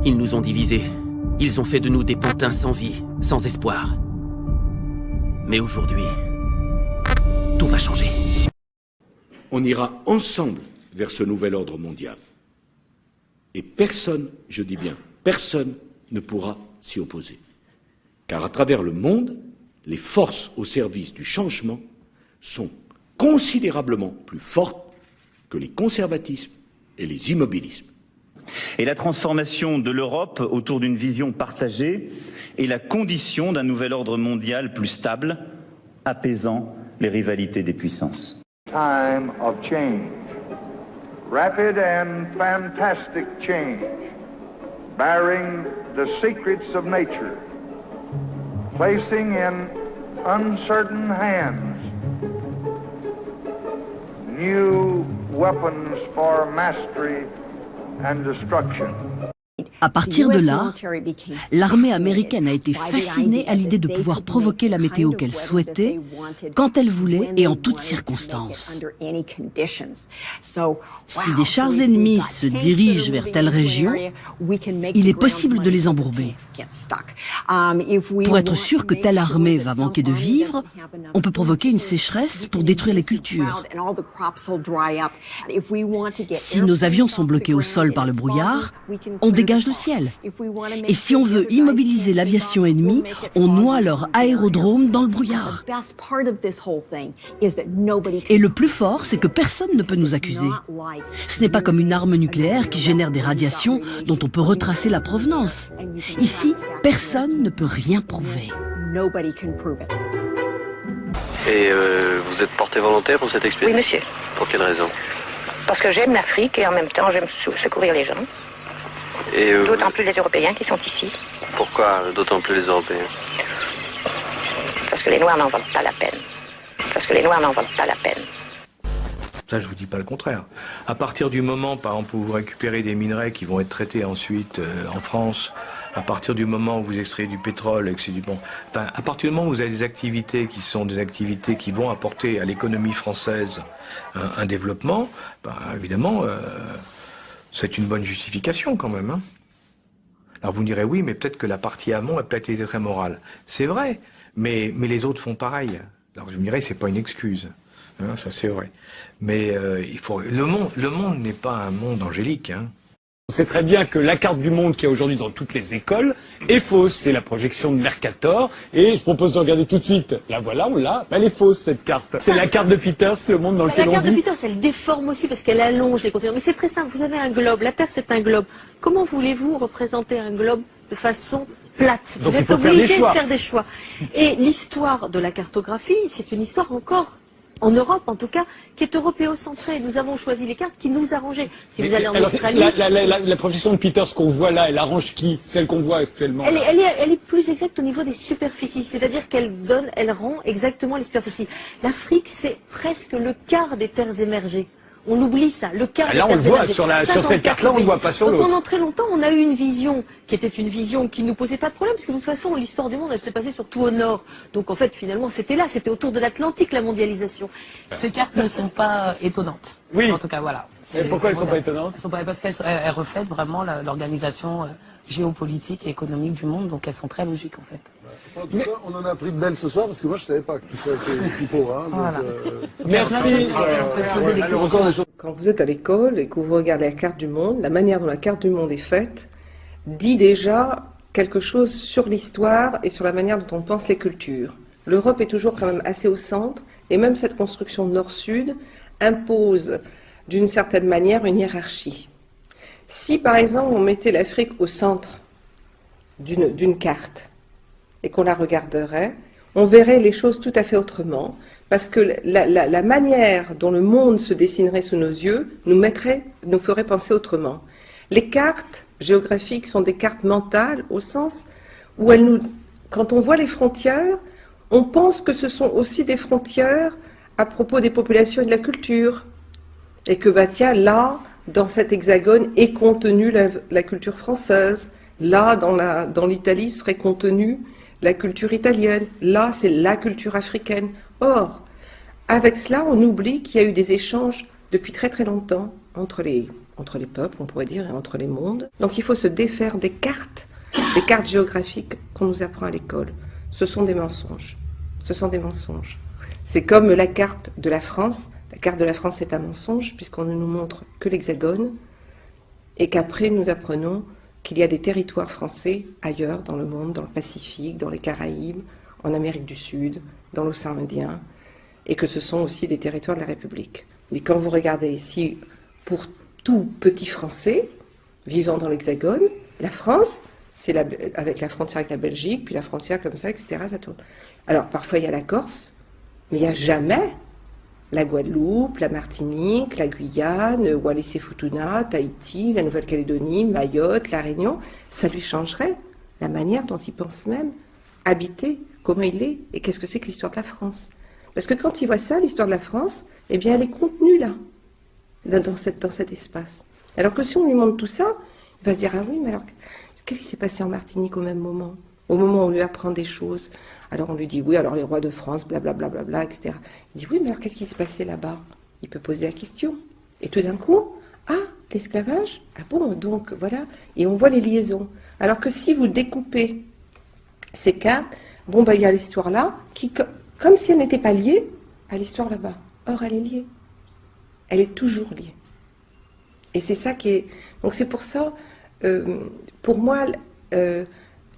Ils nous ont divisés. Ils ont fait de nous des pantins sans vie, sans espoir. Mais aujourd'hui, tout va changer. On ira ensemble vers ce nouvel ordre mondial. Et personne, je dis bien, personne ne pourra s'y opposer. Car à travers le monde, les forces au service du changement sont considérablement plus fortes que les conservatismes et les immobilismes. Et la transformation de l'Europe autour d'une vision partagée est la condition d'un nouvel ordre mondial plus stable, apaisant les rivalités des puissances. Time of change, rapid and fantastic change, bearing the secrets of nature, placing in uncertain hands new weapons for mastery and destruction. À partir de là, l'armée américaine a été fascinée à l'idée de pouvoir provoquer la météo qu'elle souhaitait, quand elle voulait et en toutes circonstances. Si des chars ennemis se dirigent vers telle région, il est possible de les embourber. Pour être sûr que telle armée va manquer de vivres, on peut provoquer une sécheresse pour détruire les cultures. Si nos avions sont bloqués au sol par le brouillard, on dégage le ciel. Et si on veut immobiliser l'aviation ennemie, on noie leur aérodrome dans le brouillard. Et le plus fort, c'est que personne ne peut nous accuser. Ce n'est pas comme une arme nucléaire qui génère des radiations dont on peut retracer la provenance. Ici, personne ne peut rien prouver. Et vous êtes porté volontaire pour cette expédition? Oui, monsieur. Pour quelle raison? Parce que j'aime l'Afrique et en même temps j'aime secourir les gens. D'autant plus les Européens qui sont ici. Pourquoi d'autant plus les Européens? Parce que les Noirs n'en valent pas la peine. Parce que les Noirs n'en valent pas la peine. Ça, je vous dis pas le contraire. À partir du moment, par exemple, où vous récupérez des minerais qui vont être traités ensuite en France, à partir du moment où vous extrayez du pétrole et que c'est du bon, enfin, à partir du moment où vous avez des activités qui sont des activités qui vont apporter à l'économie française un développement, ben, évidemment, c'est une bonne justification quand même. Hein. Alors vous me direz oui, mais peut-être que la partie amont a peut-être été très morale. C'est vrai, mais les autres font pareil. Alors vous me direz, c'est pas une excuse. Hein, ça c'est vrai. Mais le monde n'est pas un monde angélique. Hein. On sait très bien que la carte du monde qu'il y a aujourd'hui dans toutes les écoles est fausse. C'est la projection de Mercator. Et je propose de regarder tout de suite. La voilà, on l'a. Elle est fausse, cette carte. C'est la carte de Peters, le monde dans lequel on vit. La carte de Peters, elle déforme aussi parce qu'elle allonge les continents. Mais c'est très simple. Vous avez un globe. La Terre, c'est un globe. Comment voulez-vous représenter un globe de façon plate? Donc, vous êtes obligé de faire des choix. Et l'histoire de la cartographie, c'est une histoire encore, en Europe en tout cas, qui est européocentrée. Nous avons choisi les cartes qui nous arrangeaient. Si vous allez en Australie... La projection de Peters qu'on voit là, elle arrange qui? Celle qu'on voit actuellement? Elle est plus exacte au niveau des superficies. C'est-à-dire qu'elle rend exactement les superficies. L'Afrique, c'est presque le quart des terres émergées. On oublie ça, le quart des terres émergées. Là, on le voit, sur cette carte-là, on ne le voit pas sur l'autre. Donc pendant très longtemps, on a eu une vision qui était une vision qui ne nous posait pas de problème, parce que de toute façon, l'histoire du monde, elle s'est passée surtout au nord. Donc en fait, finalement, c'était là, c'était autour de l'Atlantique, la mondialisation. Ces cartes ne sont pas étonnantes. Oui. En tout cas, voilà. Et pourquoi elles ne sont pas étonnantes? Parce qu'elles reflètent vraiment l'organisation géopolitique et économique du monde, donc elles sont très logiques en fait. En tout cas, on en a appris de belles ce soir, parce que moi je ne savais pas que tout ça était flippant. Hein, voilà. Merci. Quand vous êtes à l'école et que vous regardez la carte du monde, la manière dont la carte du monde est faite dit déjà quelque chose sur l'histoire et sur la manière dont on pense les cultures. L'Europe est toujours quand même assez au centre, et même cette construction nord-sud impose d'une certaine manière une hiérarchie. Si par exemple on mettait l'Afrique au centre d'une carte et qu'on la regarderait, on verrait les choses tout à fait autrement, parce que la manière dont le monde se dessinerait sous nos yeux nous ferait penser autrement. Les cartes géographiques sont des cartes mentales au sens où quand on voit les frontières, on pense que ce sont aussi des frontières à propos des populations et de la culture. Et que, bah tiens, là, dans cet hexagone est contenue la culture française. Là, dans l'Italie, serait contenue la culture italienne. Là, c'est la culture africaine. Or, avec cela, on oublie qu'il y a eu des échanges depuis très très longtemps entre les peuples, on pourrait dire, et entre les mondes. Donc il faut se défaire des cartes géographiques qu'on nous apprend à l'école. Ce sont des mensonges. Ce sont des mensonges. C'est comme la carte de la France. La carte de la France est un mensonge puisqu'on ne nous montre que l'Hexagone et qu'après nous apprenons qu'il y a des territoires français ailleurs dans le monde, dans le Pacifique, dans les Caraïbes, en Amérique du Sud, dans l'océan Indien, et que ce sont aussi des territoires de la République. Mais quand vous regardez ici, pour tout petit Français vivant dans l'Hexagone, la France, c'est avec la frontière avec la Belgique, puis la frontière comme ça, etc. Ça tourne. Alors parfois il y a la Corse, mais il n'y a jamais la Guadeloupe, la Martinique, la Guyane, Wallis-et-Futuna, Tahiti, la Nouvelle-Calédonie, Mayotte, la Réunion. Ça lui changerait la manière dont il pense même habiter, comment il est, et qu'est-ce que c'est que l'histoire de la France. Parce que quand il voit ça, l'histoire de la France, eh bien elle est contenue là, dans cet espace. Alors que si on lui montre tout ça, il va se dire, ah oui, mais alors, qu'est-ce qui s'est passé en Martinique au même moment? Au moment où on lui apprend des choses. Alors on lui dit, oui, alors les rois de France, blablabla, bla, bla, bla, etc. Il dit, oui, mais alors qu'est-ce qui s'est passé là-bas? Il peut poser la question. Et tout d'un coup, ah, l'esclavage? Ah bon, donc voilà. Et on voit les liaisons. Alors que si vous découpez ces cartes, bon, ben il y a l'histoire là, qui, comme si elle n'était pas liée à l'histoire là-bas. Or, elle est liée. Elle est toujours liée. Et c'est ça qui est... Donc c'est pour ça, pour moi,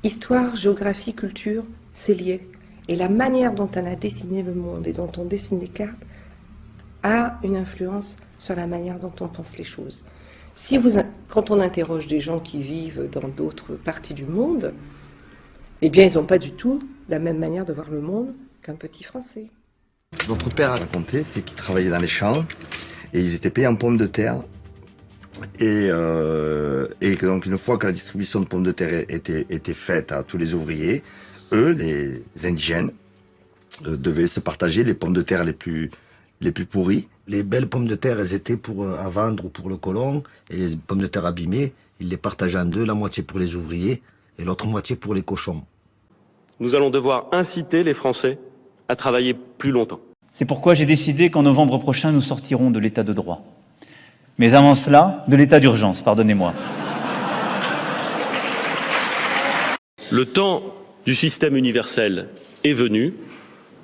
histoire, géographie, culture, c'est lié. Et la manière dont on a dessiné le monde et dont on dessine les cartes a une influence sur la manière dont on pense les choses. Quand on interroge des gens qui vivent dans d'autres parties du monde, eh bien, ils n'ont pas du tout la même manière de voir le monde qu'un petit Français. Notre père a raconté, c'est qu'il travaillait dans les champs et ils étaient payés en pommes de terre. Et donc une fois que la distribution de pommes de terre était faite à tous les ouvriers, eux, les indigènes, devaient se partager les pommes de terre les plus pourries. Les belles pommes de terre, elles étaient à vendre pour le colon, et les pommes de terre abîmées, ils les partageaient en deux, la moitié pour les ouvriers et l'autre moitié pour les cochons. Nous allons devoir inciter les Français à travailler plus longtemps. C'est pourquoi j'ai décidé qu'en novembre prochain, nous sortirons de l'état de droit. Mais avant cela, de l'état d'urgence, pardonnez-moi. Le temps du système universel est venu,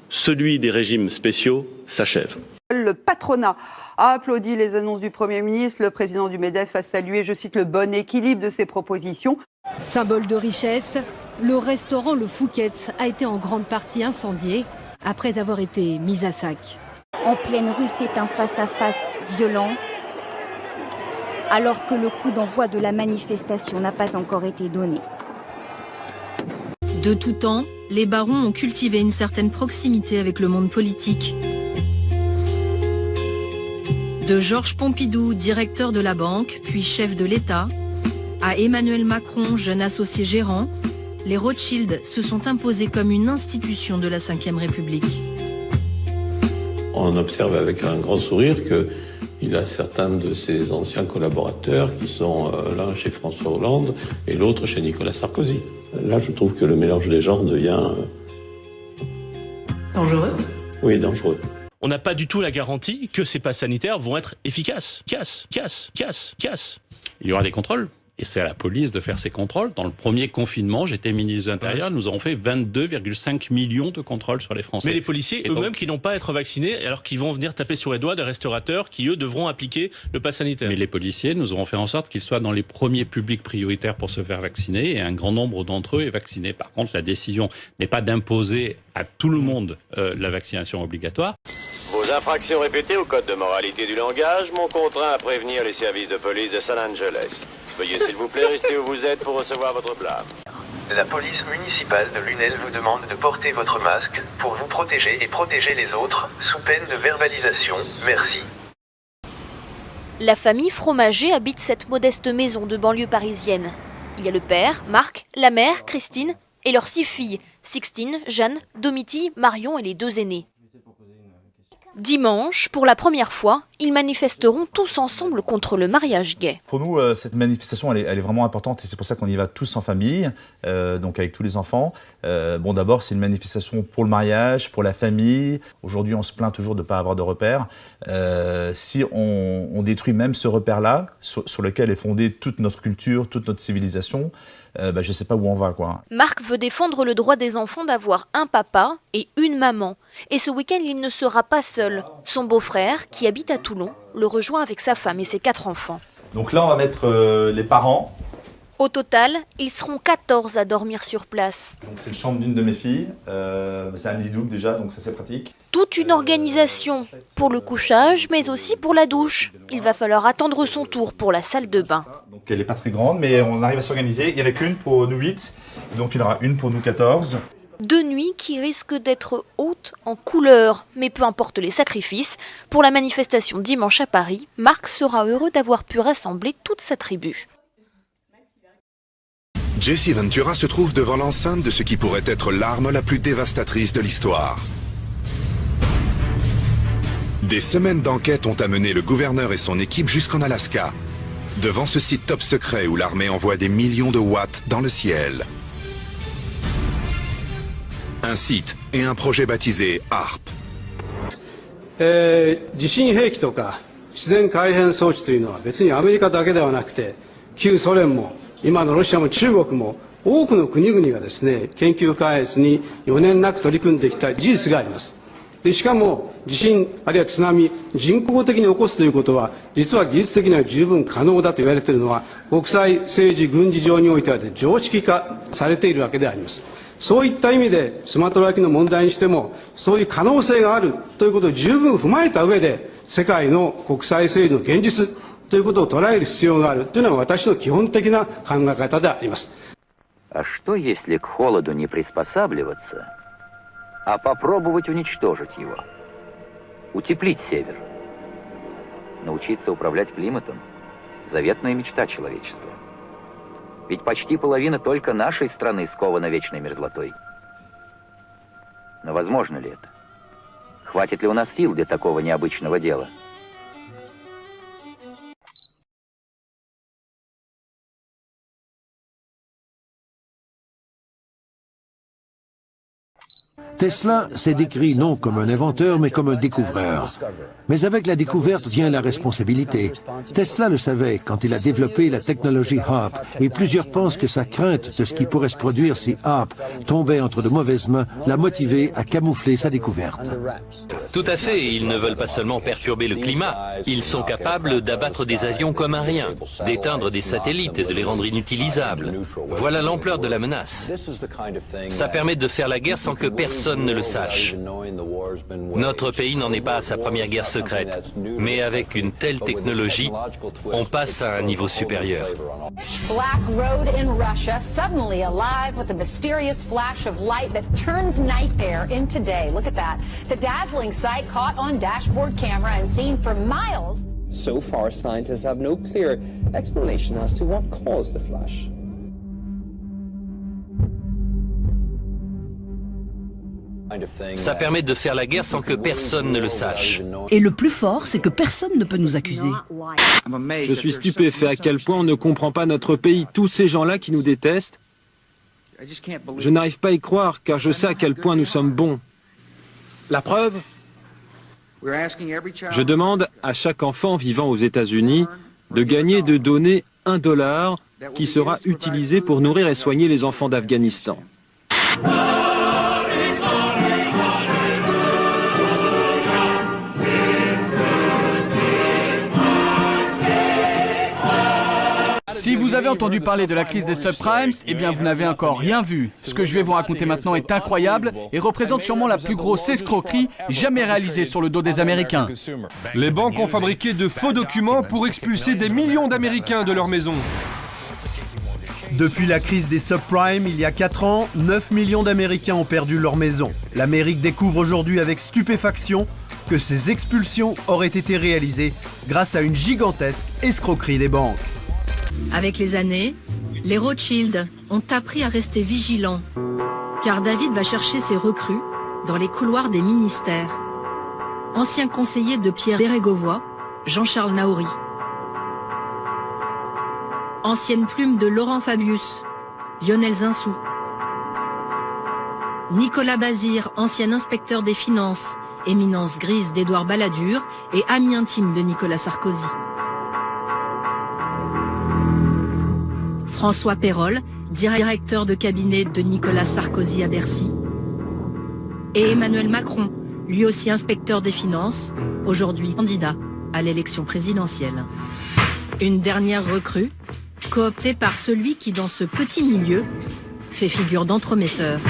celui des régimes spéciaux s'achève. Le patronat a applaudi les annonces du Premier ministre. Le président du MEDEF a salué, je cite, le bon équilibre de ses propositions. Symbole de richesse, le restaurant Le Fouquet's a été en grande partie incendié après avoir été mis à sac. En pleine rue, c'est un face-à-face violent, alors que le coup d'envoi de la manifestation n'a pas encore été donné. De tout temps, les barons ont cultivé une certaine proximité avec le monde politique. De Georges Pompidou, directeur de la banque, puis chef de l'État, à Emmanuel Macron, jeune associé gérant, les Rothschild se sont imposés comme une institution de la Ve République. On observe avec un grand sourire qu'il a certains de ses anciens collaborateurs qui sont l'un chez François Hollande et l'autre chez Nicolas Sarkozy. Là, je trouve que le mélange des genres devient... Dangereux ? Oui, dangereux. On n'a pas du tout la garantie que ces passes sanitaires vont être efficaces. Il y aura des contrôles. Et c'est à la police de faire ces contrôles. Dans le premier confinement, j'étais ministre de l'Intérieur, nous avons fait 22,5 millions de contrôles sur les Français. Mais les policiers eux-mêmes qui n'ont pas à être vaccinés, alors qu'ils vont venir taper sur les doigts des restaurateurs qui, eux, devront appliquer le pass sanitaire. Mais les policiers, nous aurons fait en sorte qu'ils soient dans les premiers publics prioritaires pour se faire vacciner, et un grand nombre d'entre eux est vacciné. Par contre, la décision n'est pas d'imposer à tout le monde la vaccination obligatoire. Vos infractions répétées au code de moralité du langage m'ont contraint à prévenir les services de police de San Angeles. Veuillez s'il vous plaît rester où vous êtes pour recevoir votre blâme. La police municipale de Lunel vous demande de porter votre masque pour vous protéger et protéger les autres sous peine de verbalisation. Merci. La famille Fromager habite cette modeste maison de banlieue parisienne. Il y a le père, Marc, la mère, Christine, et leurs 6 filles, Sixtine, Jeanne, Domiti, Marion et les 2 aînés. Dimanche, pour la première fois, ils manifesteront tous ensemble contre le mariage gay. Pour nous, cette manifestation, elle est vraiment importante et c'est pour ça qu'on y va tous en famille, donc avec tous les enfants. Bon, d'abord, c'est une manifestation pour le mariage, pour la famille. Aujourd'hui, on se plaint toujours de ne pas avoir de repères. Si on détruit même ce repère-là, sur lequel est fondée toute notre culture, toute notre civilisation, je ne sais pas où on va, quoi. Marc veut défendre le droit des enfants d'avoir un papa et une maman. Et ce week-end, il ne sera pas seul. Son beau-frère, qui habite à Toulon, le rejoint avec sa femme et ses 4 enfants. Donc là, on va mettre les parents. Au total, ils seront 14 à dormir sur place. C'est la chambre d'une de mes filles. C'est un lit double déjà, donc ça c'est pratique. Toute une organisation pour le couchage, mais aussi pour la douche. Il va falloir attendre son tour pour la salle de bain. Donc elle n'est pas très grande, mais on arrive à s'organiser. Il n'y en a qu'une pour nous 8, donc il y en aura une pour nous 14. 2 nuits qui risquent d'être hautes en couleur. Mais peu importe les sacrifices, pour la manifestation dimanche à Paris, Marc sera heureux d'avoir pu rassembler toute sa tribu. Jesse Ventura se trouve devant l'enceinte de ce qui pourrait être l'arme la plus dévastatrice de l'histoire. Des semaines d'enquête ont amené le gouverneur et son équipe jusqu'en Alaska, devant ce site top secret où l'armée envoie des millions de watts dans le ciel. Un site et un projet baptisé HARP. 地震兵器とか自然改変装置というのは別にアメリカだけではなくて旧ソ連も今のロシアも中国も多くの国々がですね研究開発に余念なく取り組んできた事実があります。でしかも地震あるいは津波人工的に起こすということは実は技術的には十分可能だと言われているのは国際政治軍事上においては常識化されているわけであります。そういった意味でスマトラ沖の問題にしてもそういう可能性があるということを十分踏まえた上で世界の国際政治の現実ということを捉える必要があるというのが私の基本的な考え方であります。А что, если к холоду не приспосабливаться, а попробовать уничтожить его? Утеплить север? Научиться управлять климатом? Заветная мечта человечества. Ведь почти половина только нашей страны скована вечной мерзлотой. Но возможно ли это? Хватит ли у нас сил для такого необычного дела? Tesla s'est décrit non comme un inventeur, mais comme un découvreur. Mais avec la découverte vient la responsabilité. Tesla le savait quand il a développé la technologie HARP, et plusieurs pensent que sa crainte de ce qui pourrait se produire si HARP tombait entre de mauvaises mains l'a motivé à camoufler sa découverte. Tout à fait, ils ne veulent pas seulement perturber le climat, ils sont capables d'abattre des avions comme un rien, d'éteindre des satellites et de les rendre inutilisables. Voilà l'ampleur de la menace. Ça permet de faire la guerre sans que personne ne le sache. Notre pays n'en est pas à sa première guerre secrète, mais avec une telle technologie, on passe à un niveau supérieur. Black road in Russia, suddenly alive with a mysterious flash of light that turns night air into day. Look at that. The dazzling sight caught on dashboard camera and seen for miles. So far, scientists have no clear explanation as to what caused the flash. Ça permet de faire la guerre sans que personne ne le sache. Et le plus fort, c'est que personne ne peut nous accuser. Je suis stupéfait à quel point on ne comprend pas notre pays, tous ces gens-là qui nous détestent. Je n'arrive pas à y croire, car je sais à quel point nous sommes bons. La preuve ? Je demande à chaque enfant vivant aux États-Unis de gagner, de donner $1 qui sera utilisé pour nourrir et soigner les enfants d'Afghanistan. Si vous avez entendu parler de la crise des subprimes, eh bien vous n'avez encore rien vu. Ce que je vais vous raconter maintenant est incroyable et représente sûrement la plus grosse escroquerie jamais réalisée sur le dos des Américains. Les banques ont fabriqué de faux documents pour expulser des millions d'Américains de leur maison. Depuis la crise des subprimes, il y a 4 ans, 9 millions d'Américains ont perdu leur maison. L'Amérique découvre aujourd'hui avec stupéfaction que ces expulsions auraient été réalisées grâce à une gigantesque escroquerie des banques. Avec les années, les Rothschild ont appris à rester vigilants, car David va chercher ses recrues, dans les couloirs des ministères. Ancien conseiller de Pierre Bérégovoy, Jean-Charles Naouri. Ancienne plume de Laurent Fabius, Lionel Zinsou. Nicolas Bazire, ancien inspecteur des finances, éminence grise d'Édouard Balladur et ami intime de Nicolas Sarkozy. François Pérol, directeur de cabinet de Nicolas Sarkozy à Bercy. Et Emmanuel Macron, lui aussi inspecteur des finances, aujourd'hui candidat à l'élection présidentielle. Une dernière recrue, cooptée par celui qui, dans ce petit milieu, fait figure d'entremetteur.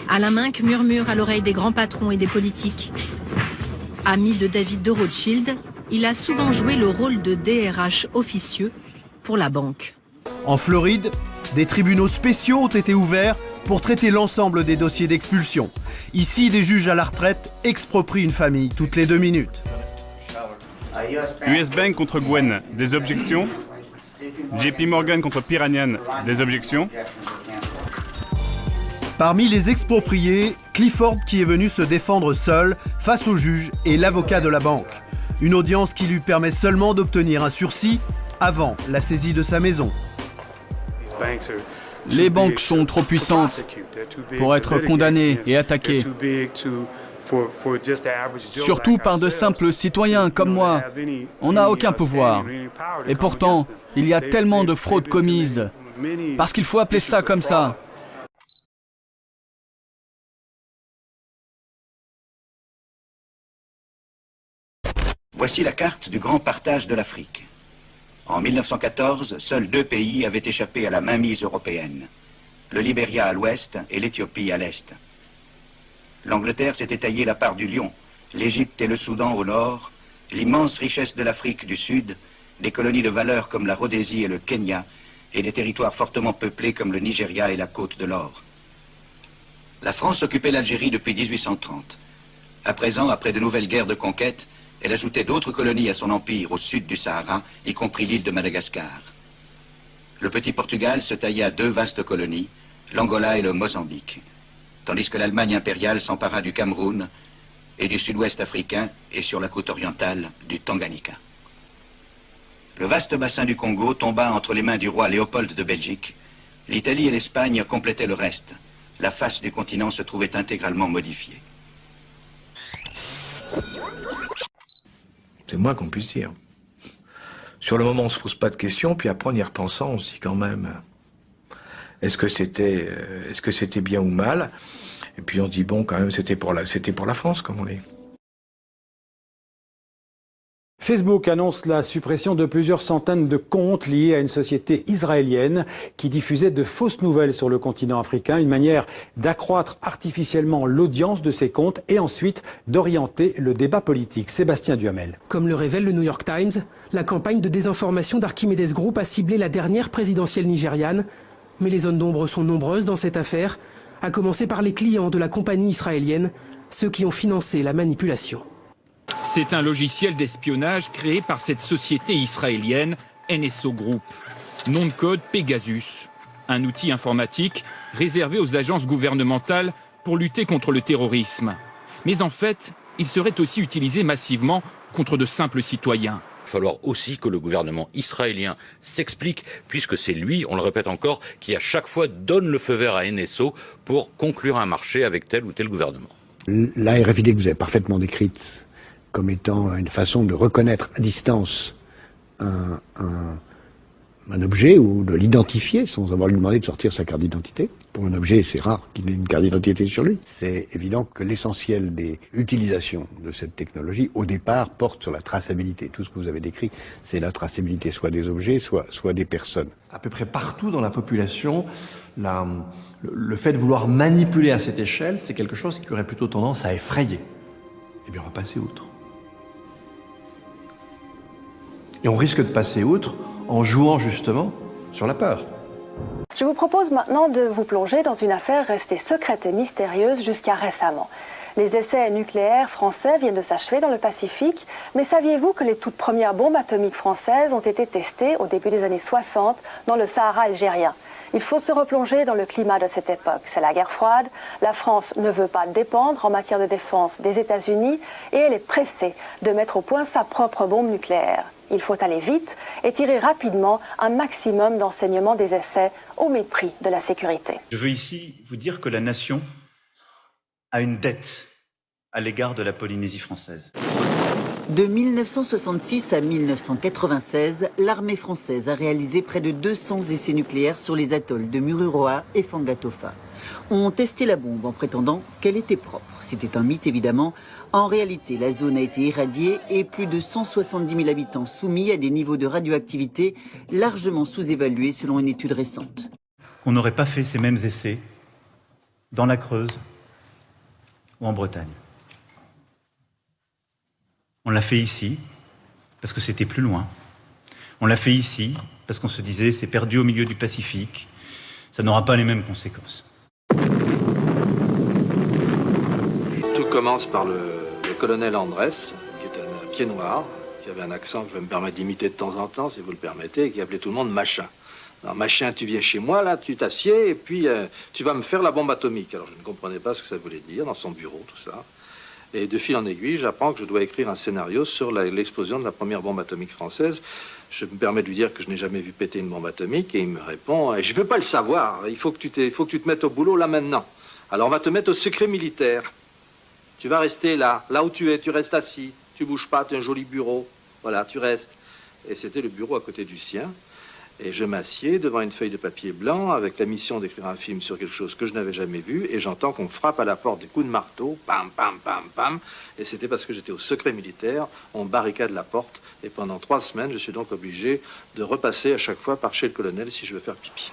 Alain Minc murmure à l'oreille des grands patrons et des politiques. Ami de David de Rothschild, il a souvent joué le rôle de DRH officieux pour la banque. En Floride, des tribunaux spéciaux ont été ouverts pour traiter l'ensemble des dossiers d'expulsion. Ici, des juges à la retraite exproprient une famille toutes les 2 minutes. US Bank contre Gwen, des objections. JP Morgan contre Piranian, des objections. Parmi les expropriés, Clifford qui est venu se défendre seul face au juge et l'avocat de la banque. Une audience qui lui permet seulement d'obtenir un sursis avant la saisie de sa maison. Les banques sont trop puissantes pour être condamnées et attaquées. Surtout par de simples citoyens comme moi. On n'a aucun pouvoir. Et pourtant, il y a tellement de fraudes commises. Parce qu'il faut appeler ça comme ça. Voici la carte du grand partage de l'Afrique. En 1914, seuls 2 pays avaient échappé à la mainmise européenne. Le Libéria à l'ouest et l'Éthiopie à l'est. L'Angleterre s'était taillé la part du lion, l'Égypte et le Soudan au nord, l'immense richesse de l'Afrique du sud, des colonies de valeur comme la Rhodésie et le Kenya, et des territoires fortement peuplés comme le Nigeria et la Côte de l'Or. La France occupait l'Algérie depuis 1830. À présent, après de nouvelles guerres de conquête, elle ajoutait d'autres colonies à son empire au sud du Sahara, y compris l'île de Madagascar. Le petit Portugal se taillait à 2 vastes colonies, l'Angola et le Mozambique, tandis que l'Allemagne impériale s'empara du Cameroun et du sud-ouest africain et sur la côte orientale du Tanganyika. Le vaste bassin du Congo tomba entre les mains du roi Léopold de Belgique. L'Italie et l'Espagne complétaient le reste. La face du continent se trouvait intégralement modifiée. C'est moins qu'on puisse dire. Sur le moment, on ne se pose pas de questions, puis après, en y repensant, on se dit quand même, est-ce que c'était bien ou mal? Et puis on se dit, bon, quand même, c'était pour la France, comme on dit. Facebook annonce la suppression de plusieurs centaines de comptes liés à une société israélienne qui diffusait de fausses nouvelles sur le continent africain, une manière d'accroître artificiellement l'audience de ces comptes et ensuite d'orienter le débat politique. Sébastien Duhamel. Comme le révèle le New York Times, la campagne de désinformation d'Archimedes Group a ciblé la dernière présidentielle nigériane. Mais les zones d'ombre sont nombreuses dans cette affaire, à commencer par les clients de la compagnie israélienne, ceux qui ont financé la manipulation. C'est un logiciel d'espionnage créé par cette société israélienne, NSO Group. Nom de code Pegasus, un outil informatique réservé aux agences gouvernementales pour lutter contre le terrorisme. Mais en fait, il serait aussi utilisé massivement contre de simples citoyens. Il va falloir aussi que le gouvernement israélien s'explique, puisque c'est lui, on le répète encore, qui à chaque fois donne le feu vert à NSO pour conclure un marché avec tel ou tel gouvernement. La RFID que vous avez parfaitement décrite comme étant une façon de reconnaître à distance un objet ou de l'identifier sans avoir lui demandé de sortir sa carte d'identité. Pour un objet, c'est rare qu'il ait une carte d'identité sur lui. C'est évident que l'essentiel des utilisations de cette technologie, au départ, porte sur la traçabilité. Tout ce que vous avez décrit, c'est la traçabilité, soit des objets, soit des personnes. À peu près partout dans la population, le fait de vouloir manipuler à cette échelle, c'est quelque chose qui aurait plutôt tendance à effrayer. Eh bien, on va passer outre. Et on risque de passer outre en jouant justement sur la peur. Je vous propose maintenant de vous plonger dans une affaire restée secrète et mystérieuse jusqu'à récemment. Les essais nucléaires français viennent de s'achever dans le Pacifique, mais saviez-vous que les toutes premières bombes atomiques françaises ont été testées au début des années 60 dans le Sahara algérien? Il faut se replonger dans le climat de cette époque. C'est la guerre froide, la France ne veut pas dépendre en matière de défense des États-Unis et elle est pressée de mettre au point sa propre bombe nucléaire. Il faut aller vite et tirer rapidement un maximum d'enseignements des essais au mépris de la sécurité. Je veux ici vous dire que la nation a une dette à l'égard de la Polynésie française. De 1966 à 1996, l'armée française a réalisé près de 200 essais nucléaires sur les atolls de Mururoa et Fangatofa. On testé la bombe en prétendant qu'elle était propre. C'était un mythe évidemment. En réalité, la zone a été irradiée et plus de 170 000 habitants soumis à des niveaux de radioactivité largement sous-évalués selon une étude récente. On n'aurait pas fait ces mêmes essais dans la Creuse ou en Bretagne. On l'a fait ici parce que c'était plus loin. On l'a fait ici parce qu'on se disait c'est perdu au milieu du Pacifique, ça n'aura pas les mêmes conséquences. Tout commence par le colonel Andrés, qui était un pied noir, qui avait un accent que je vais me permettre d'imiter de temps en temps, si vous le permettez, et qui appelait tout le monde Machin. Alors Machin, tu viens chez moi, là, tu t'assieds, et puis tu vas me faire la bombe atomique. Alors je ne comprenais pas ce que ça voulait dire, dans son bureau, tout ça. Et de fil en aiguille, j'apprends que je dois écrire un scénario sur l'explosion de la première bombe atomique française. Je me permets de lui dire que je n'ai jamais vu péter une bombe atomique, et il me répond « Je ne veux pas le savoir, il faut que tu te mettes au boulot là maintenant. Alors on va te mettre au secret militaire. Tu vas rester là où tu es, tu restes assis, tu bouges pas, tu as un joli bureau, voilà, tu restes. » Et c'était le bureau à côté du sien. Et je m'assieds devant une feuille de papier blanc avec la mission d'écrire un film sur quelque chose que je n'avais jamais vu, et j'entends qu'on frappe à la porte des coups de marteau, pam, pam, pam, pam, et c'était parce que j'étais au secret militaire, on barricade la porte, et pendant 3 semaines, je suis donc obligé de repasser à chaque fois par chez le colonel si je veux faire pipi.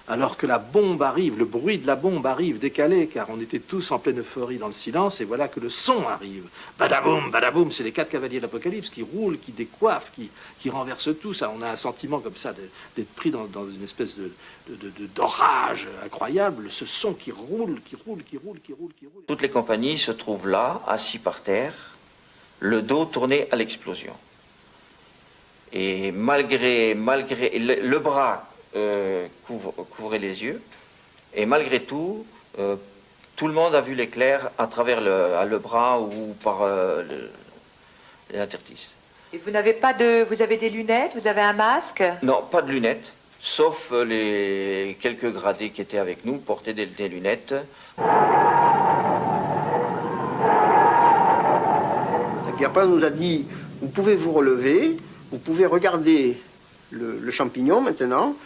Alors que la bombe arrive, le bruit de la bombe arrive décalé, car on était tous en pleine euphorie dans le silence, et voilà que le son arrive. Badaboum, c'est les 4 cavaliers de l'Apocalypse qui roulent, qui décoiffent, qui renversent tout. Ça, on a un sentiment comme ça d'être pris dans une espèce d'orage incroyable. Ce son qui roule. Toutes les compagnies se trouvent là, assis par terre, le dos tourné à l'explosion. Et malgré le bras couvrait les yeux, et malgré tout, tout le monde a vu l'éclair à travers le bras ou par l'interstice. Et vous n'avez pas vous avez des lunettes, vous avez un masque? Non, pas de lunettes, sauf les quelques gradés qui étaient avec nous portaient des lunettes. Guerpin nous a dit, vous pouvez vous relever, vous pouvez regarder le champignon maintenant,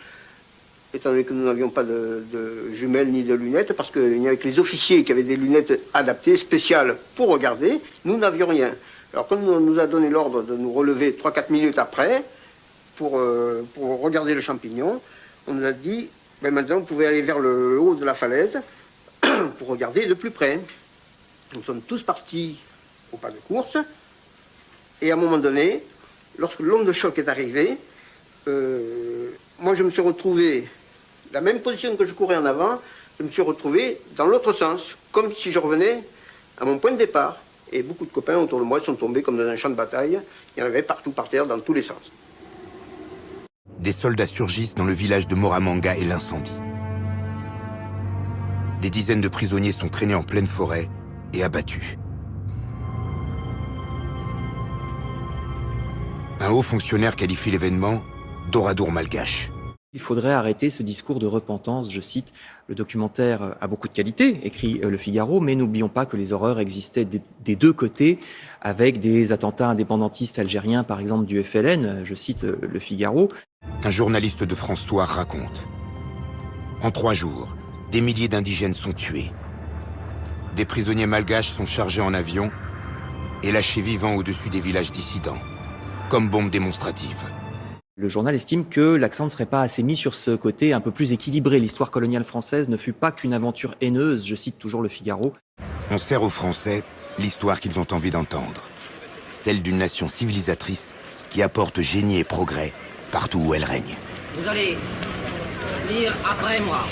étant donné que nous n'avions pas de jumelles ni de lunettes, parce qu'il n'y avait que les officiers qui avaient des lunettes adaptées, spéciales pour regarder, nous n'avions rien. Alors quand on nous a donné l'ordre de nous relever 3-4 minutes après, pour regarder le champignon, on nous a dit, ben maintenant vous pouvez aller vers le haut de la falaise pour regarder de plus près. Nous sommes tous partis au pas de course, et à un moment donné, lorsque l'onde de choc est arrivée, moi je me suis retrouvé, la même position que je courais en avant, je me suis retrouvé dans l'autre sens, comme si je revenais à mon point de départ. Et beaucoup de copains autour de moi sont tombés comme dans un champ de bataille. Il y en avait partout par terre, dans tous les sens. Des soldats surgissent dans le village de Moramanga et l'incendie. Des dizaines de prisonniers sont traînés en pleine forêt et abattus. Un haut fonctionnaire qualifie l'événement d'Oradour malgache. Il faudrait arrêter ce discours de repentance, je cite, le documentaire a beaucoup de qualité, écrit Le Figaro, mais n'oublions pas que les horreurs existaient des deux côtés, avec des attentats indépendantistes algériens, par exemple du FLN, je cite Le Figaro. Un journaliste de France Soir raconte. En 3 jours, des milliers d'indigènes sont tués. Des prisonniers malgaches sont chargés en avion et lâchés vivants au-dessus des villages dissidents, comme bombes démonstratives. Le journal estime que l'accent ne serait pas assez mis sur ce côté un peu plus équilibré. L'histoire coloniale française ne fut pas qu'une aventure haineuse, je cite toujours Le Figaro. On sert aux Français l'histoire qu'ils ont envie d'entendre. Celle d'une nation civilisatrice qui apporte génie et progrès partout où elle règne. Vous allez dire après moi.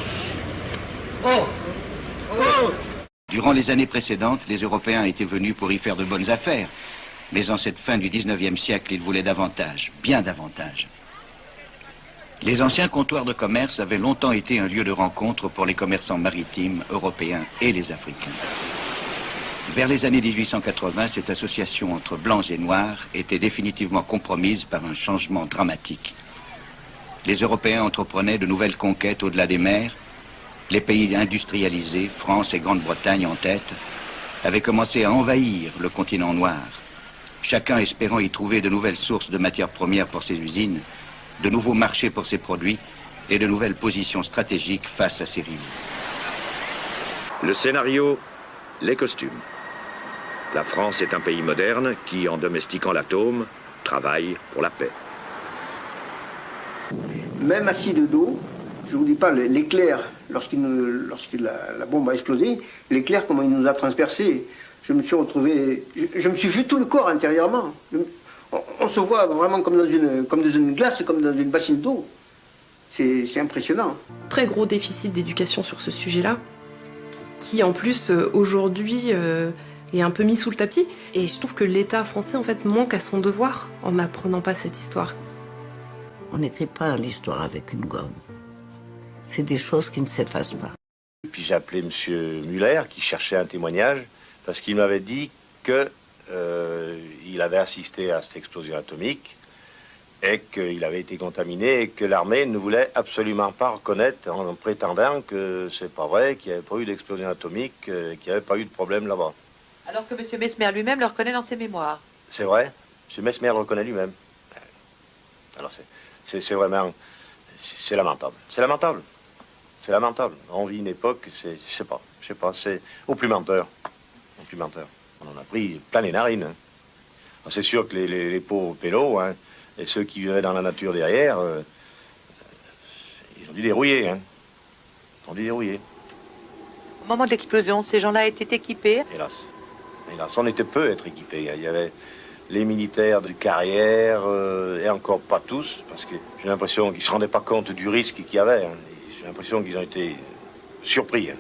Oh! Oh! Durant les années précédentes, les Européens étaient venus pour y faire de bonnes affaires. Mais en cette fin du 19e siècle, ils voulaient davantage, bien davantage. Les anciens comptoirs de commerce avaient longtemps été un lieu de rencontre pour les commerçants maritimes européens et les Africains. Vers les années 1880, cette association entre blancs et noirs était définitivement compromise par un changement dramatique. Les Européens entreprenaient de nouvelles conquêtes au-delà des mers. Les pays industrialisés, France et Grande-Bretagne en tête, avaient commencé à envahir le continent noir, chacun espérant y trouver de nouvelles sources de matières premières pour ses usines, de nouveaux marchés pour ses produits et de nouvelles positions stratégiques face à ses rivaux. Le scénario, les costumes. La France est un pays moderne qui, en domestiquant l'atome, travaille pour la paix. Même assis de dos, je ne vous dis pas, l'éclair, lorsque la bombe a explosé, l'éclair, comment il nous a transpercés. Je me suis retrouvé, je me suis vu tout le corps intérieurement. On se voit vraiment comme dans une glace, comme dans une bassine d'eau. C'est impressionnant. Très gros déficit d'éducation sur ce sujet-là, qui en plus aujourd'hui est un peu mis sous le tapis. Et je trouve que l'État français en fait manque à son devoir en n'apprenant pas cette histoire. On n'écrit pas l'histoire avec une gomme. C'est des choses qui ne s'effacent pas. Puis j'ai appelé M. Muller qui cherchait un témoignage parce qu'il m'avait dit que il avait assisté à cette explosion atomique et qu'il avait été contaminé et que l'armée ne voulait absolument pas reconnaître en prétendant que c'est pas vrai, qu'il n'y avait pas eu d'explosion atomique, qu'il n'y avait pas eu de problème là-bas. Alors que M. Mesmer lui-même le reconnaît dans ses mémoires. C'est vrai, M. Mesmer le reconnaît lui-même. Alors c'est vraiment... C'est lamentable. C'est lamentable. C'est lamentable. On vit une époque, je sais pas, c'est au plus menteur. Au plus menteur. On en a pris plein les narines. Hein. C'est sûr que les pauvres pélos, hein, et ceux qui vivaient dans la nature derrière, ils ont dû dérouiller. Hein. Ils ont dû dérouiller. Au moment de l'explosion, ces gens-là étaient équipés. Hélas. Hélas, on était peu à être équipés. Il y avait les militaires de carrière, et encore pas tous, parce que j'ai l'impression qu'ils ne se rendaient pas compte du risque qu'il y avait. Hein. J'ai l'impression qu'ils ont été surpris. Hein.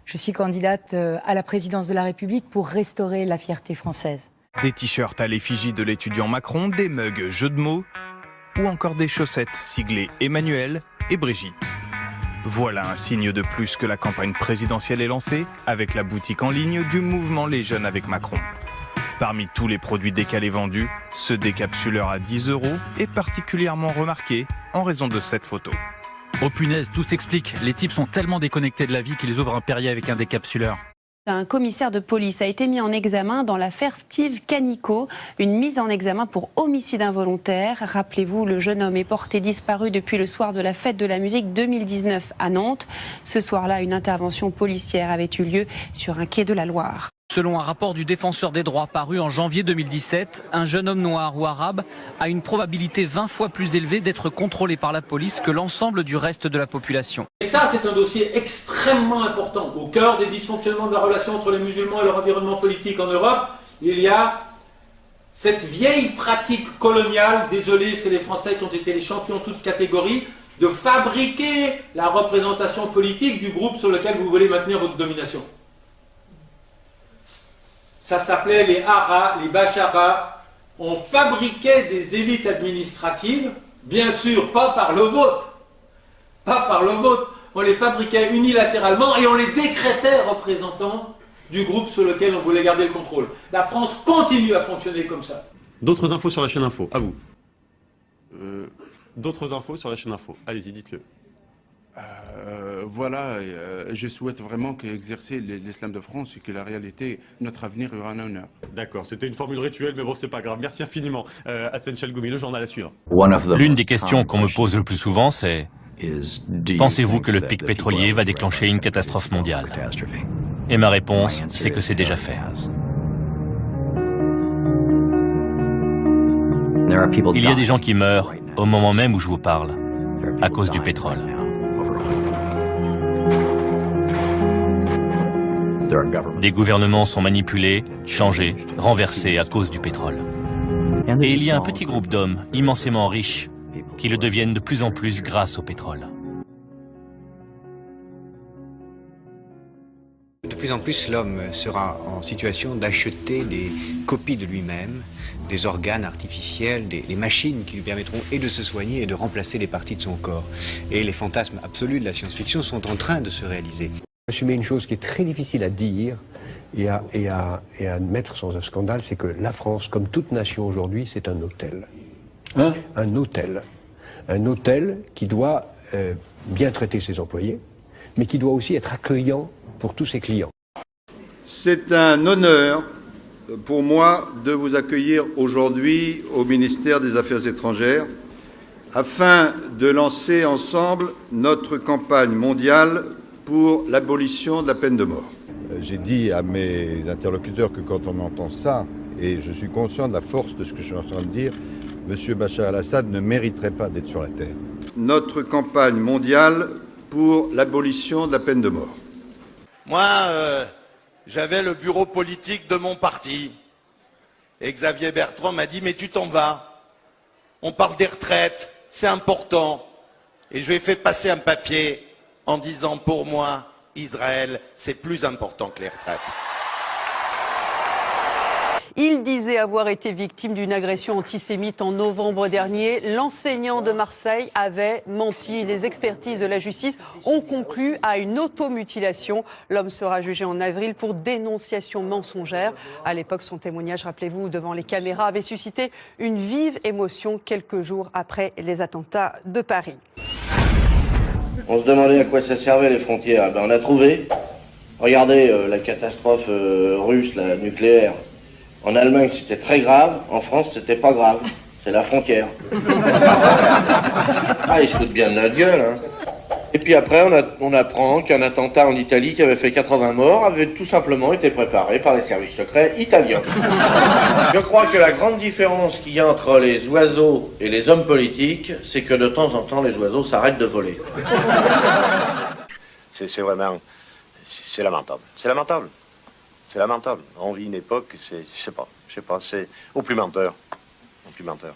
Je suis candidate à la présidence de la République pour restaurer la fierté française. Des t-shirts à l'effigie de l'étudiant Macron, des mugs jeux de mots ou encore des chaussettes siglées Emmanuel et Brigitte. Voilà un signe de plus que la campagne présidentielle est lancée avec la boutique en ligne du mouvement Les Jeunes avec Macron. Parmi tous les produits décalés vendus, ce décapsuleur à 10 € est particulièrement remarqué en raison de cette photo. Oh punaise, tout s'explique. Les types sont tellement déconnectés de la vie qu'ils ouvrent un Perrier avec un décapsuleur. Un commissaire de police a été mis en examen dans l'affaire Steve Canico, une mise en examen pour homicide involontaire. Rappelez-vous, le jeune homme est porté disparu depuis le soir de la fête de la musique 2019 à Nantes. Ce soir-là, une intervention policière avait eu lieu sur un quai de la Loire. Selon un rapport du défenseur des droits paru en janvier 2017, un jeune homme noir ou arabe a une probabilité 20 fois plus élevée d'être contrôlé par la police que l'ensemble du reste de la population. Et ça, c'est un dossier extrêmement important. Au cœur des dysfonctionnements de la relation entre les musulmans et leur environnement politique en Europe, il y a cette vieille pratique coloniale, désolé, c'est les Français qui ont été les champions toutes catégories, de fabriquer la représentation politique du groupe sur lequel vous voulez maintenir votre domination. Ça s'appelait les haras, les bacharas. On fabriquait des élites administratives, bien sûr pas par le vote. Pas par le vote. On les fabriquait unilatéralement et on les décrétait représentants du groupe sur lequel on voulait garder le contrôle. La France continue à fonctionner comme ça. D'autres infos sur la chaîne Info, à vous. D'autres infos sur la chaîne Info, allez-y, dites-le. Voilà, je souhaite vraiment qu'exercer l'islam de France et que la réalité, notre avenir aura un honneur. D'accord, c'était une formule rituelle, mais bon, c'est pas grave. Merci infiniment. Hassan Chalgoumi, le journal à suivre. L'une des questions qu'on me pose le plus souvent, c'est « Pensez-vous que le pic pétrolier va déclencher une catastrophe mondiale ?» Et ma réponse, c'est que c'est déjà fait. Il y a des gens qui meurent au moment même où je vous parle, à cause du pétrole. Des gouvernements sont manipulés, changés, renversés à cause du pétrole. Et il y a un petit groupe d'hommes immensément riches qui le deviennent de plus en plus grâce au pétrole. De plus en plus, l'homme sera en situation d'acheter des copies de lui-même, des organes artificiels, des machines qui lui permettront et de se soigner et de remplacer des parties de son corps. Et les fantasmes absolus de la science-fiction sont en train de se réaliser. Assumer une chose qui est très difficile à dire et à admettre sans un scandale, c'est que la France, comme toute nation aujourd'hui, c'est un hôtel. Hein? Un hôtel. Un hôtel qui doit bien traiter ses employés, mais qui doit aussi être accueillant pour tous ses clients. C'est un honneur pour moi de vous accueillir aujourd'hui au ministère des Affaires étrangères afin de lancer ensemble notre campagne mondiale pour l'abolition de la peine de mort. J'ai dit à mes interlocuteurs que quand on entend ça, et je suis conscient de la force de ce que je suis en train de dire, M. Bachar el-Assad ne mériterait pas d'être sur la terre. Notre campagne mondiale pour l'abolition de la peine de mort. Moi, j'avais le bureau politique de mon parti. Et Xavier Bertrand m'a dit, mais tu t'en vas. On parle des retraites, c'est important. Et je lui ai fait passer un papier en disant, pour moi, Israël, c'est plus important que les retraites. Il disait avoir été victime d'une agression antisémite en novembre dernier. L'enseignant de Marseille avait menti. Les expertises de la justice ont conclu à une automutilation. L'homme sera jugé en avril pour dénonciation mensongère. À l'époque, son témoignage, rappelez-vous, devant les caméras, avait suscité une vive émotion quelques jours après les attentats de Paris. On se demandait à quoi ça servait les frontières. Ben, on a trouvé. Regardez la catastrophe russe, la nucléaire. En Allemagne, c'était très grave. En France, c'était pas grave. C'est la frontière. Ah, ils se foutent bien de notre gueule, hein. Et puis après, on apprend qu'un attentat en Italie qui avait fait 80 morts avait tout simplement été préparé par les services secrets italiens. Je crois que la grande différence qu'il y a entre les oiseaux et les hommes politiques, c'est que de temps en temps, les oiseaux s'arrêtent de voler. C'est vraiment... C'est lamentable. C'est lamentable. C'est lamentable. On vit une époque, je sais pas, c'est au plus menteur. Au plus menteur.